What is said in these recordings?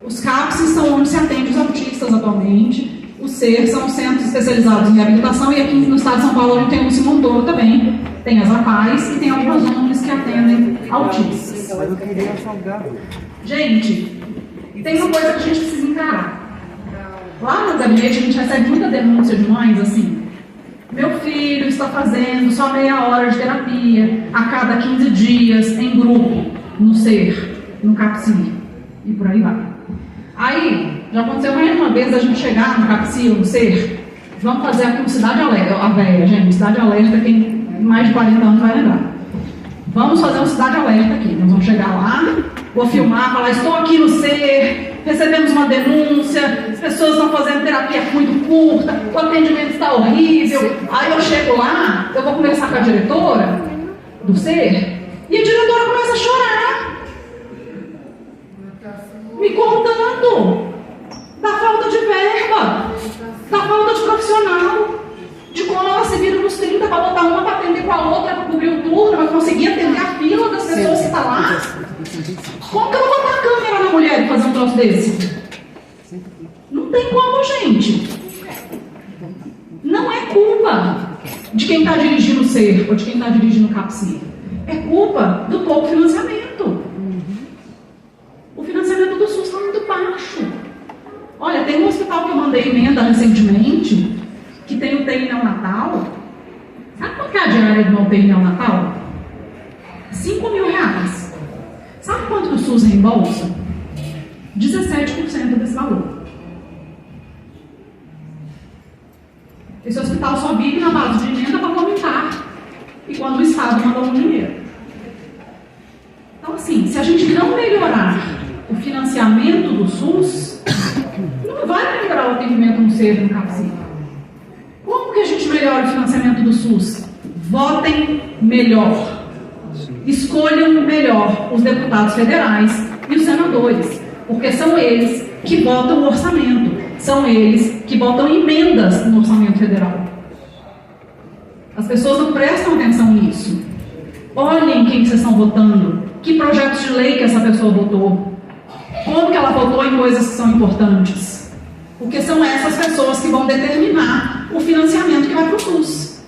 Os CAPS são onde se atende os autistas atualmente. Os CER são centros especializados em reabilitação, e aqui no estado de São Paulo a gente tem o Simontoro também, tem as APAES e tem algumas ONGs que atendem autistas. Mas eu queria salgado. Gente, tem uma coisa que a gente precisa encarar. Lá no gabinete a gente recebe muita denúncia de mães assim: meu filho está fazendo só meia hora de terapia a cada 15 dias em grupo, no CER, no CAPSI, e por aí vai. Aí, já aconteceu mais uma vez a gente chegar no CAPSI ou no CER, vamos fazer aqui um Cidade Alerta, gente, Cidade Alerta, quem mais de 40 anos vai lembrar. Vamos fazer um Cidade Alerta aqui, nós vamos chegar lá, vou filmar, falar: estou aqui no CER, recebemos uma denúncia, as pessoas estão fazendo terapia muito curta, o atendimento está horrível. Aí eu chego lá, eu vou conversar com a diretora do CER, e a diretora começa a chorar, me contando da falta de verba, da falta de profissional, de como ela se vira nos 30 para botar uma para atender com a outra, para cobrir o turno, para conseguir atender a fila das pessoas que estão lá. Como que eu vou botar a câmera na mulher e fazer um troço desse? Não tem como, gente. Não é culpa de quem está dirigindo o CER ou de quem está dirigindo o CAPSI. É culpa do pouco financiamento. O financiamento do SUS está muito baixo. Olha, tem um hospital que eu mandei emenda recentemente, que tem UTI neonatal. Sabe quanto é a diária de uma UTI neonatal? R$5.000. Sabe quanto que o SUS reembolsa? 17% desse valor. Esse hospital só vive na base de emenda parlamentar, e quando o Estado manda um dinheiro. Então, assim, se a gente não melhorar o financiamento do SUS, não vai melhorar o atendimento no CER e no CAPSI. Como que a gente melhora o financiamento do SUS? Votem melhor. Escolham melhor os deputados federais e os senadores, porque são eles que votam o orçamento, são eles que votam emendas no orçamento federal. As pessoas não prestam atenção nisso. Olhem quem vocês estão votando, que projetos de lei que essa pessoa votou, como que ela votou em coisas que são importantes, porque são essas pessoas que vão determinar o financiamento que vai para o SUS.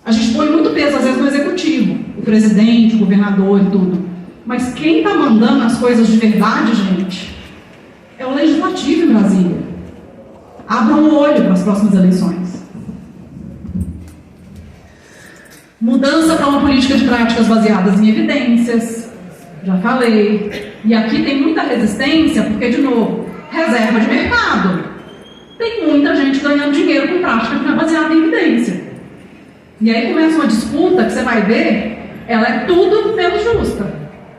A gente põe muito peso, às vezes, no executivo, o presidente, o governador e tudo. Mas quem está mandando as coisas de verdade, gente, é o legislativo em Brasília. Abram o olho para as próximas eleições. Mudança para uma política de práticas baseadas em evidências, já falei. E aqui tem muita resistência, porque, de novo, reserva de mercado. Tem muita gente ganhando dinheiro com prática que não é baseada em evidência. E aí começa uma disputa que você vai ver, ela é tudo menos justa.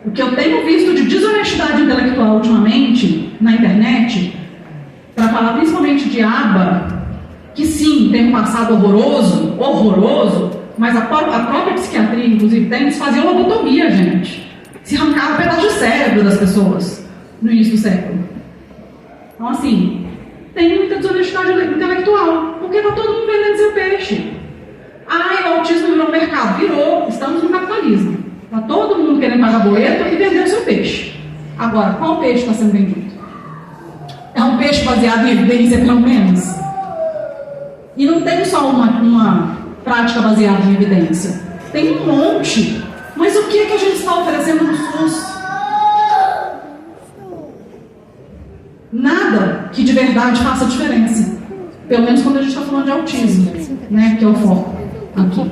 O que eu tenho visto de desonestidade intelectual ultimamente na internet, para falar principalmente de aba, que sim, tem um passado horroroso, mas a própria psiquiatria, inclusive, eles faziam lobotomia, gente. Se arrancaram um pedaço de cérebro das pessoas no início do século. Então, assim, tem muita desonestidade intelectual, porque está todo mundo vendendo seu peixe. Ah, o autismo virou mercado. Virou, estamos no capitalismo. Está todo mundo querendo pagar boleto e vender o seu peixe. Agora, qual peixe está sendo vendido? É um peixe baseado em evidência, pelo menos? E não tem só uma prática baseada em evidência. Tem um monte. Mas o que é que a gente está oferecendo no SUS? Nada que de verdade faça diferença. Pelo menos quando a gente está falando de autismo, né, que é o foco aqui.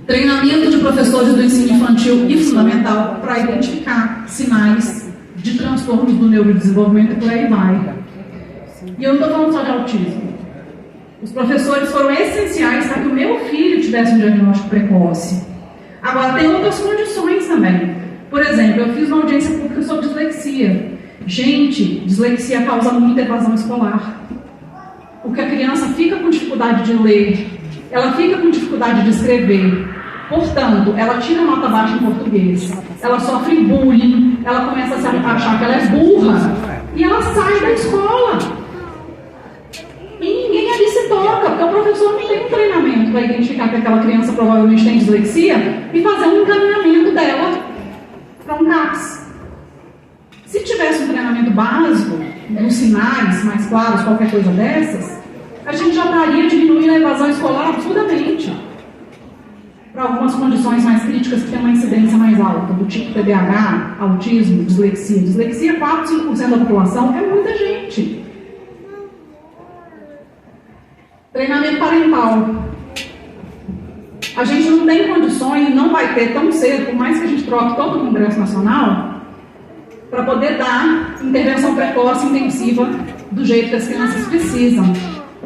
Treinamento de professores do ensino infantil e fundamental para identificar sinais de transtornos do neurodesenvolvimento e por aí vai. E eu não estou falando só de autismo. Os professores foram essenciais para que o meu filho tivesse um diagnóstico precoce. Agora, tem outras condições também. Por exemplo, eu fiz uma audiência pública sobre dislexia. Gente, dislexia causa muita evasão escolar. Porque a criança fica com dificuldade de ler, ela fica com dificuldade de escrever. Portanto, ela tira nota baixa em português, ela sofre bullying, ela começa a achar que ela é burra e ela sai da escola. E ninguém ali se toca, porque o professor não tem um treinamento para identificar que aquela criança provavelmente tem dislexia e fazer um encaminhamento dela para um CAPS. Se tivesse um treinamento básico, nos sinais mais claros, qualquer coisa dessas, a gente já estaria diminuindo a evasão escolar absurdamente. Para algumas condições mais críticas que têm uma incidência mais alta, do tipo TDAH, autismo, dislexia. Dislexia, 4, 5% da população, é muita gente. Treinamento parental. A gente não tem condições, não vai ter tão cedo, por mais que a gente troque todo o Congresso Nacional, para poder dar intervenção precoce e intensiva do jeito que as crianças precisam.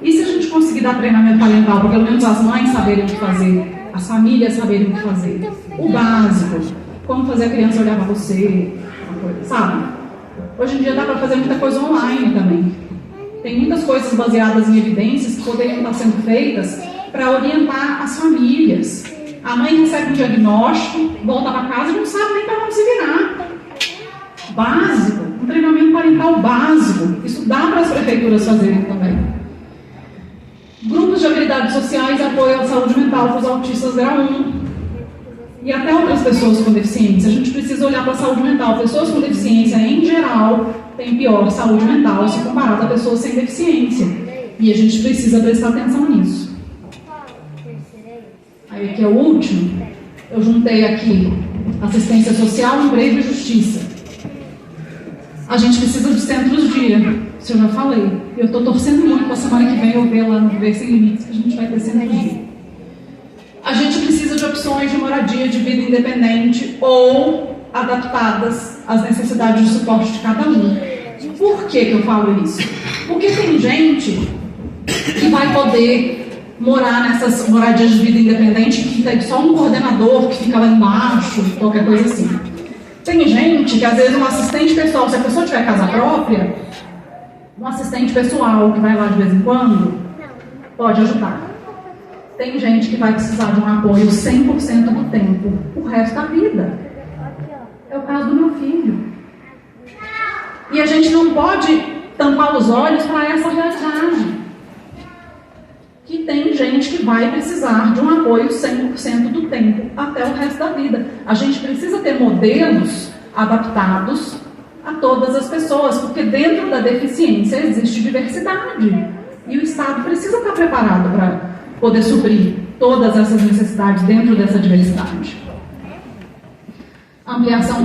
E se a gente conseguir dar treinamento parental, para pelo menos as mães saberem o que fazer, as famílias saberem o que fazer, o básico, como fazer a criança olhar para você, sabe? Hoje em dia dá para fazer muita coisa online também. Tem muitas coisas baseadas em evidências que poderiam estar sendo feitas para orientar as famílias. A mãe recebe um diagnóstico, volta para casa e não sabe nem para onde se virar. Básico, um treinamento parental básico. Isso dá para as prefeituras fazerem também. Grupos de habilidades sociais e apoio à saúde mental para os autistas grau 1 e até outras pessoas com deficiência. A gente precisa olhar para a saúde mental. Pessoas com deficiência, em geral, têm pior saúde mental se comparado a pessoas sem deficiência. E a gente precisa prestar atenção nisso. Aí aqui é o último. Eu juntei aqui assistência social, emprego e justiça. A gente precisa de centros-dia, isso eu já falei. Eu estou torcendo muito para a semana que vem eu ver lá no Viver Sem Limites que a gente vai ter centros-dia. A gente precisa de opções de moradia de vida independente ou adaptadas às necessidades de suporte de cada um. Por que eu falo isso? Porque tem gente que vai poder morar nessas moradias de vida independente que tem só um coordenador que fica lá embaixo, qualquer coisa assim. Tem gente que, às vezes, um assistente pessoal, se a pessoa tiver casa própria, um assistente pessoal que vai lá de vez em quando, pode ajudar. Tem gente que vai precisar de um apoio 100% do tempo, o resto da vida. É o caso do meu filho. E a gente não pode tampar os olhos para essa realidade. Que tem gente que vai precisar de um apoio 100% do tempo até o resto da vida. A gente precisa ter modelos adaptados a todas as pessoas, porque dentro da deficiência existe diversidade. E o Estado precisa estar preparado para poder suprir todas essas necessidades dentro dessa diversidade. Ampliação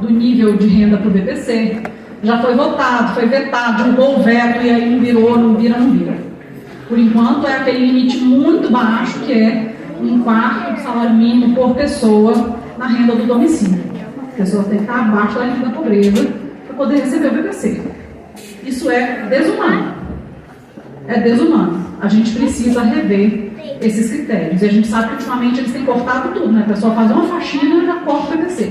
do nível de renda para o BPC. Já foi votado, foi vetado, derrubou o veto e aí não virou, não vira. Por enquanto, é aquele limite muito baixo, que é 1/4 do salário mínimo por pessoa na renda do domicílio. A pessoa tem que estar abaixo da linha da pobreza para poder receber o BPC. Isso é desumano. É desumano. A gente precisa rever esses critérios. E a gente sabe que, ultimamente, eles têm cortado tudo, né? A pessoa faz uma faxina e já corta o BPC.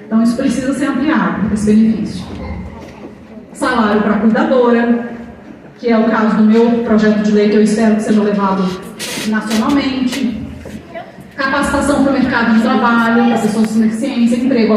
Então, isso precisa ser ampliado, esse benefício. Salário para cuidadora, que é o caso do meu projeto de lei, que eu espero que seja levado nacionalmente. Capacitação para o mercado de trabalho, para pessoas com deficiência, emprego